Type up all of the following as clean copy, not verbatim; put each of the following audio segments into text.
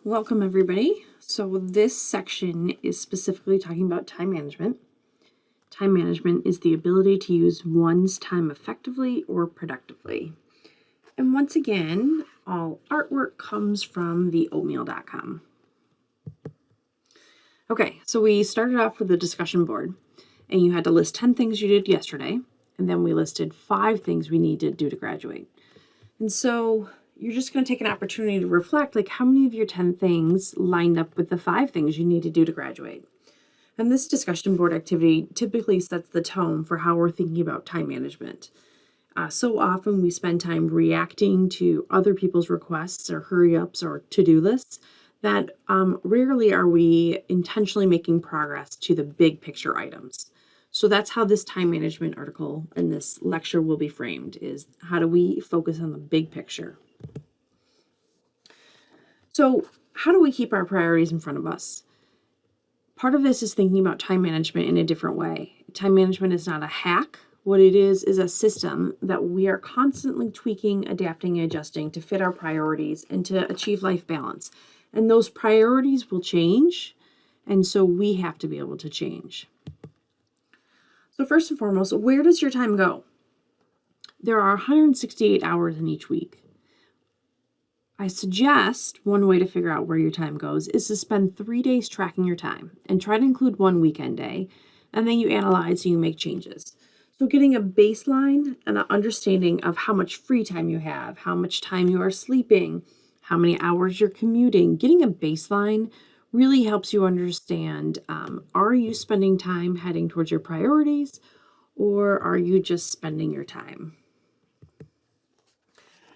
Welcome everybody. So this section is specifically talking about time management. Time management is the ability to use one's time effectively or productively. And once again, all artwork comes from theoatmeal.com. Okay, so we started off with a discussion board and you had to list 10 things you did yesterday, and then we listed 5 things we need to do to graduate. And so you're just going to take an opportunity to reflect, like how many of your 10 things lined up with the 5 things you need to do to graduate. And this discussion board activity typically sets the tone for how we're thinking about time management. So often we spend time reacting to other people's requests or hurry-ups or to-do lists that rarely are we intentionally making progress to the big picture items. So that's how this time management article and this lecture will be framed, is how do we focus on the big picture? So how do we keep our priorities in front of us? Part of this is thinking about time management in a different way. Time management is not a hack. What it is a system that we are constantly tweaking, adapting, and adjusting to fit our priorities and to achieve life balance. And those priorities will change, and so we have to be able to change. So first and foremost, where does your time go? There are 168 hours in each week. I suggest one way to figure out where your time goes is to spend 3 days tracking your time and try to include one weekend day, and then you analyze and you make changes. So getting a baseline and an understanding of how much free time you have, how much time you are sleeping, how many hours you're commuting, getting a baseline really helps you understand, are you spending time heading towards your priorities, or are you just spending your time?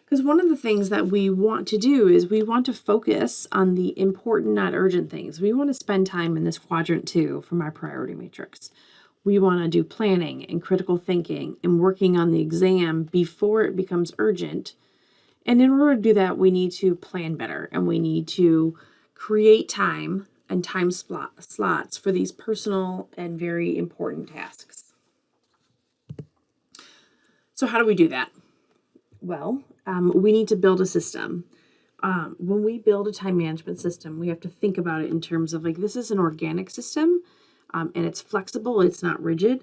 Because one of the things that we want to do is we want to focus on the important, not urgent things. We want to spend time in this quadrant 2 from our priority matrix. We want to do planning and critical thinking and working on the exam before it becomes urgent. And in order to do that, we need to plan better, and we need to create time and time slots for these personal and very important tasks. So how do we do that? Well, we need to build a system. When we build a time management system, we have to think about it in terms of, like, this is an organic system, and it's flexible, it's not rigid,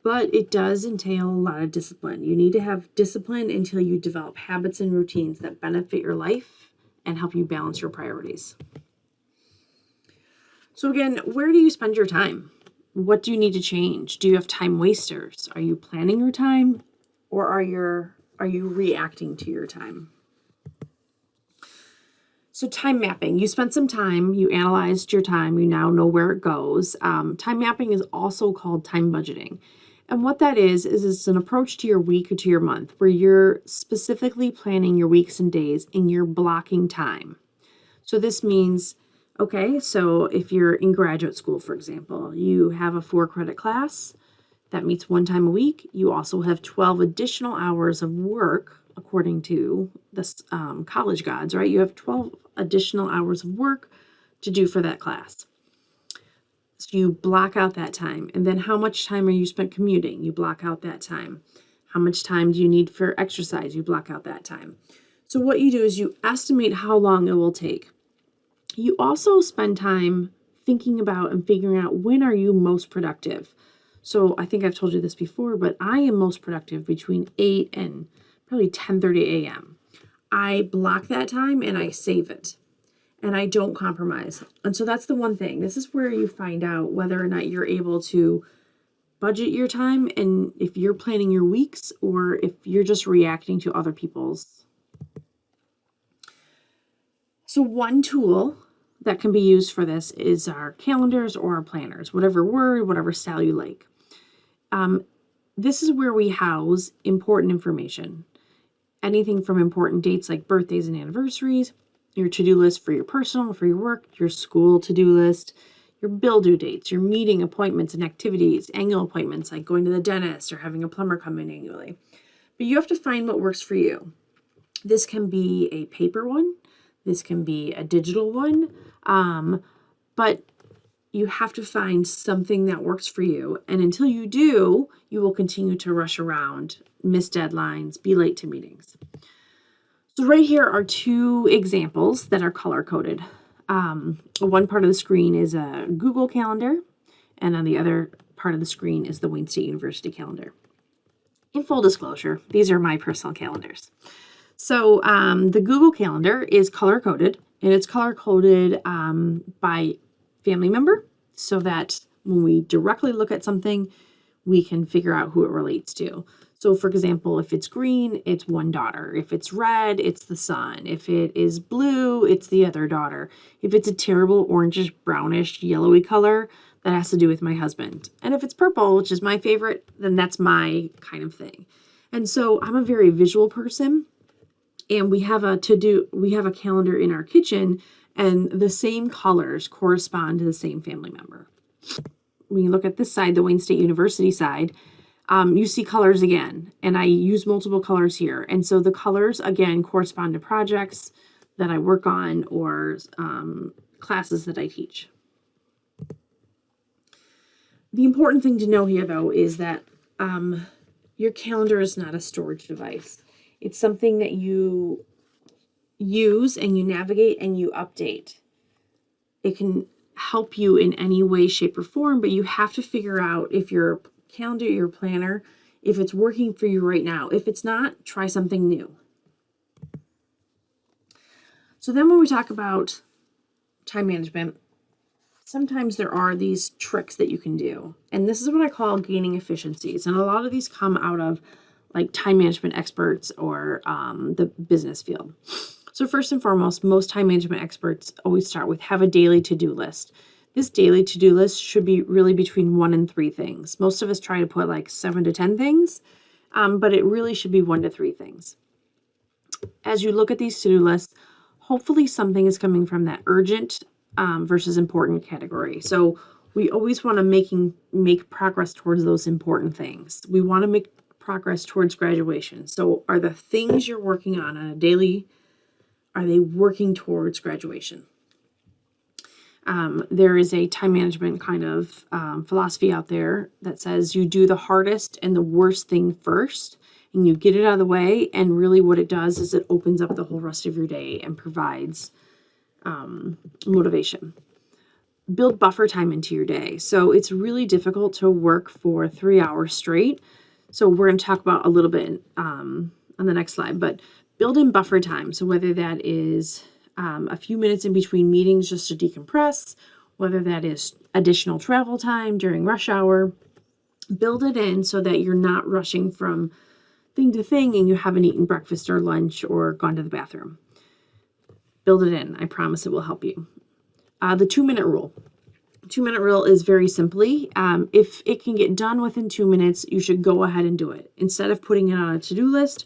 but it does entail a lot of discipline. You need to have discipline until you develop habits and routines that benefit your life and help you balance your priorities. So again, where do you spend your time? What do you need to change? Do you have time wasters? Are you planning your time, or are you reacting to your time? So time mapping, you spent some time, you analyzed your time, you now know where it goes. Time mapping is also called time budgeting. And what that is it's an approach to your week or to your month where you're specifically planning your weeks and days and you're blocking time. So this means, okay, so if you're in graduate school, for example, you have a 4-credit class that meets 1 time a week. You also have 12 additional hours of work according to the college gods, right? You have 12 additional hours of work to do for that class. So you block out that time. And then how much time are you spent commuting? You block out that time. How much time do you need for exercise? You block out that time. So what you do is you estimate how long it will take. You also spend time thinking about and figuring out, when are you most productive? So I think I've told you this before, but I am most productive between 8 and probably 10:30 a.m. I block that time and I save it, and I don't compromise. And so that's the one thing. This is where you find out whether or not you're able to budget your time, and if you're planning your weeks or if you're just reacting to other people's. So one tool that can be used for this is our calendars or our planners, whatever word, whatever style you like. This is where we house important information. Anything from important dates like birthdays and anniversaries, your to-do list for your personal, for your work, your school to-do list, your bill due dates, your meeting appointments and activities, annual appointments like going to the dentist or having a plumber come in annually. But you have to find what works for you. This can be a paper one. This can be a digital one. But you have to find something that works for you. And until you do, you will continue to rush around, miss deadlines, be late to meetings. So right here are 2 examples that are color-coded. one part of the screen is a Google Calendar, and on the other part of the screen is the Wayne State University calendar. In full disclosure, these are my personal calendars. So the Google Calendar is color-coded, and it's color-coded by family member so that when we directly look at something, we can figure out who it relates to. So for example, if it's green, it's one daughter. If it's red, it's the son. If it is blue, it's the other daughter. If it's a terrible orangish, brownish, yellowy color, that has to do with my husband. And if it's purple, which is my favorite, then that's my kind of thing. And so I'm a very visual person, and we have a calendar in our kitchen, and the same colors correspond to the same family member. When you look at this side, the Wayne State University side, you see colors again, and I use multiple colors here. And so the colors, again, correspond to projects that I work on or classes that I teach. The important thing to know here, though, is that your calendar is not a storage device. It's something that you use and you navigate and you update. It can help you in any way, shape, or form, but you have to figure out if your calendar, your planner, if it's working for you right now. If it's not, try something new. So then when we talk about time management, sometimes there are these tricks that you can do. And this is what I call gaining efficiencies. And a lot of these come out of like time management experts or the business field. So first and foremost, most time management experts always start with have a daily to-do list. This daily to-do list should be really between 1 and 3 things. Most of us try to put like 7 to 10 things, but it really should be 1 to 3 things. As you look at these to-do lists, hopefully something is coming from that urgent versus important category. So we always want to make progress towards those important things. We want to make progress towards graduation. So are the things you're working on a daily, are they working towards graduation? There is a time management kind of philosophy out there that says you do the hardest and the worst thing first, and you get it out of the way. And really what it does is it opens up the whole rest of your day and provides motivation. Build buffer time into your day. So it's really difficult to work for 3 hours straight. So we're going to talk about a little bit on the next slide, but build in buffer time. So whether that is a few minutes in between meetings just to decompress, whether that is additional travel time during rush hour, build it in so that you're not rushing from thing to thing and you haven't eaten breakfast or lunch or gone to the bathroom. Build it in. I promise it will help you. The 2-minute rule. 2-minute rule is very simply, if it can get done within 2 minutes, you should go ahead and do it. Instead of putting it on a to-do list,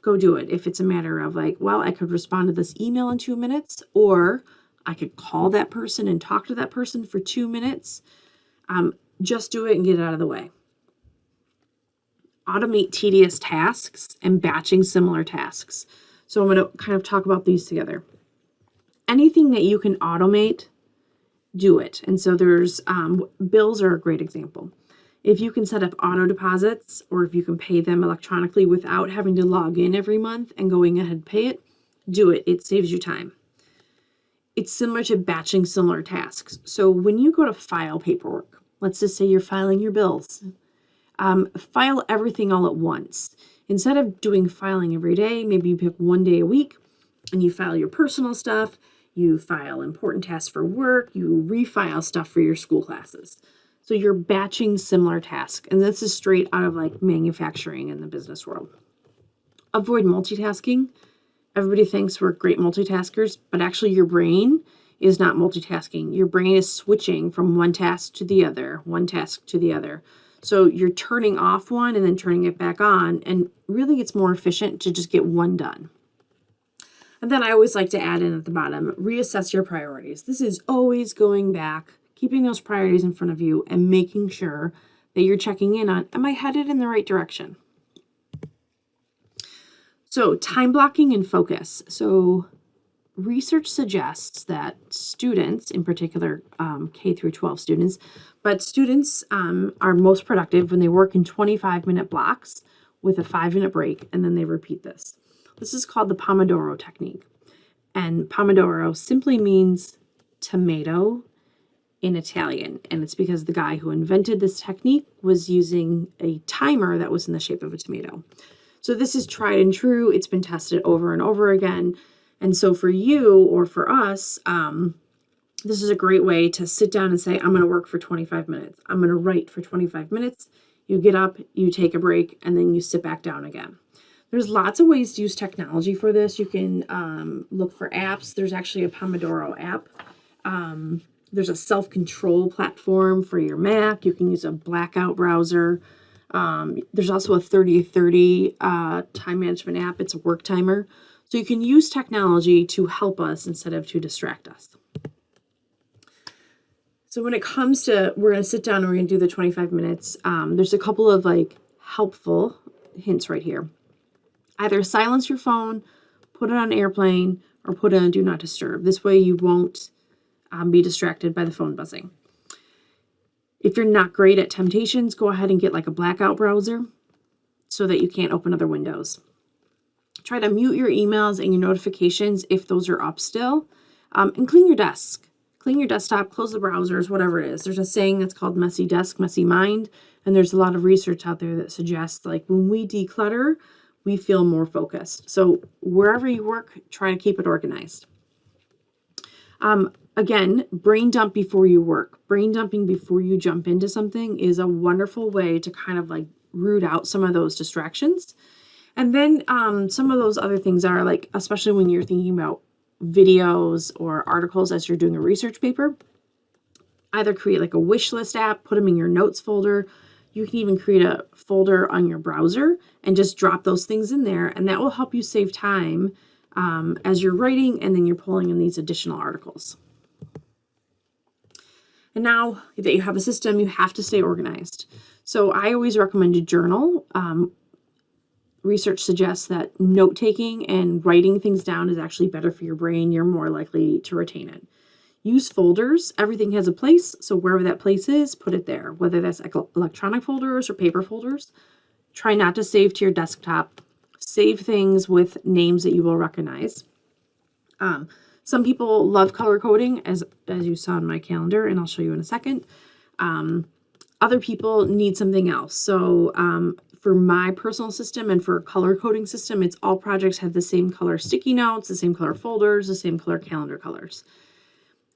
go do it. If it's a matter of like, well, I could respond to this email in 2 minutes, or I could call that person and talk to that person for 2 minutes, just do it and get it out of the way. Automate tedious tasks and batching similar tasks. So I'm going to kind of talk about these together. Anything that you can automate, do it. And so there's bills are a great example. If you can set up auto deposits, or if you can pay them electronically without having to log in every month and going ahead and pay it, do it. It saves you time. It's similar to batching similar tasks. So when you go to file paperwork, let's just say you're filing your bills, file everything all at once. Instead of doing filing every day, maybe you pick 1 day a week and you file your personal stuff, you file important tasks for work, you refile stuff for your school classes. So you're batching similar tasks. And this is straight out of like manufacturing in the business world. Avoid multitasking. Everybody thinks we're great multitaskers, but actually your brain is not multitasking. Your brain is switching from one task to the other, one task to the other. So you're turning off one and then turning it back on. And really it's more efficient to just get one done. And then I always like to add in at the bottom, reassess your priorities. This is always going back, keeping those priorities in front of you and making sure that you're checking in on, am I headed in the right direction? So time blocking and focus. So research suggests that students, in particular K through 12 students, but students are most productive when they work in 25-minute blocks with a 5-minute break, and then they repeat this. This is called the Pomodoro technique. And Pomodoro simply means tomato in Italian, and it's because the guy who invented this technique was using a timer that was in the shape of a tomato. So this is tried and true. It's been tested over and over again. And so for you or for us, this is a great way to sit down and say, I'm going to work for 25 minutes. I'm going to write for 25 minutes. You get up, you take a break, and then you sit back down again. There's lots of ways to use technology for this. You can look for apps. There's actually a Pomodoro app. There's a self-control platform for your Mac. You can use a blackout browser. There's also a 30-30 time management app. It's a work timer. So you can use technology to help us instead of to distract us. So when it comes to, we're going to sit down and we're going to do the 25 minutes. There's a couple of like helpful hints right here. Either silence your phone, put it on airplane, or put it on do not disturb. This way you won't be distracted by the phone buzzing. If you're not great at temptations, go ahead and get like a blackout browser so that you can't open other windows. Try to mute your emails and your notifications if those are up still, and clean your desk. Clean your desktop, close the browsers, whatever it is. There's a saying that's called messy desk, messy mind, and there's a lot of research out there that suggests like when we declutter, we feel more focused. So wherever you work, try to keep it organized. Again, brain dump before you work. Brain dumping before you jump into something is a wonderful way to kind of like root out some of those distractions. And then some of those other things are like, especially when you're thinking about videos or articles as you're doing a research paper, either create like a wish list app, put them in your notes folder. You can even create a folder on your browser and just drop those things in there. And that will help you save time as you're writing and then you're pulling in these additional articles. And now that you have a system, you have to stay organized. So I always recommend a journal. Research suggests that note-taking and writing things down is actually better for your brain. You're more likely to retain it. Use folders. Everything has a place, so wherever that place is, put it there, whether that's electronic folders or paper folders. Try not to save to your desktop. Save things with names that you will recognize. Some people love color coding, as you saw in my calendar, and I'll show you in a second. Other people need something else. So for my personal system and for a color coding system, it's all projects have the same color sticky notes, the same color folders, the same color calendar colors.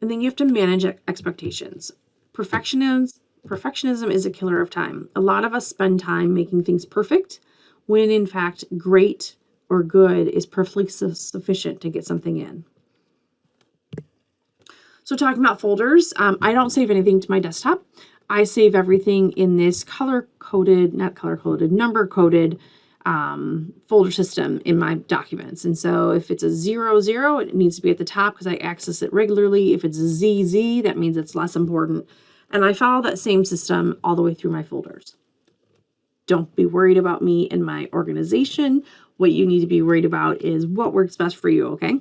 And then you have to manage expectations. Perfectionism is a killer of time. A lot of us spend time making things perfect, when in fact, great or good is perfectly sufficient to get something in. So talking about folders, I don't save anything to my desktop. I save everything in this number-coded folder system in my documents. And so if it's a 00, it needs to be at the top because I access it regularly. If it's a ZZ, that means it's less important. And I follow that same system all the way through my folders. Don't be worried about me and my organization. What you need to be worried about is what works best for you, okay?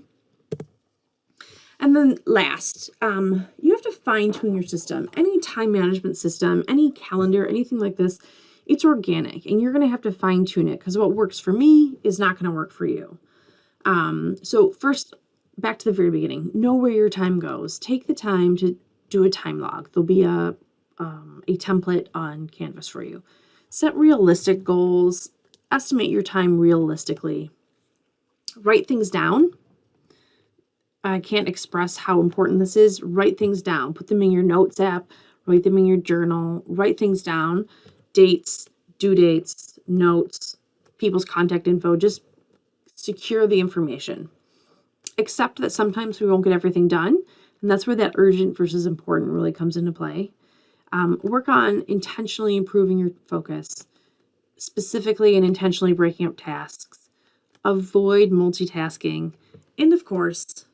And then last, you have to fine tune your system. Any time management system, any calendar, anything like this, it's organic and you're going to have to fine tune it because what works for me is not going to work for you. So first, back to the very beginning, know where your time goes. Take the time to do a time log. There'll be a template on Canvas for you. Set realistic goals. Estimate your time realistically. Write things down. I can't express how important this is. Write things down. Put them in your notes app. Write them in your journal. Write things down. Dates, due dates, notes, people's contact info. Just secure the information. Accept that sometimes we won't get everything done. And that's where that urgent versus important really comes into play. Work on intentionally improving your focus, specifically and intentionally breaking up tasks. Avoid multitasking. And of course,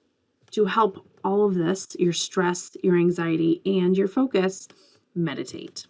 to help all of this, your stress, your anxiety, and your focus, meditate.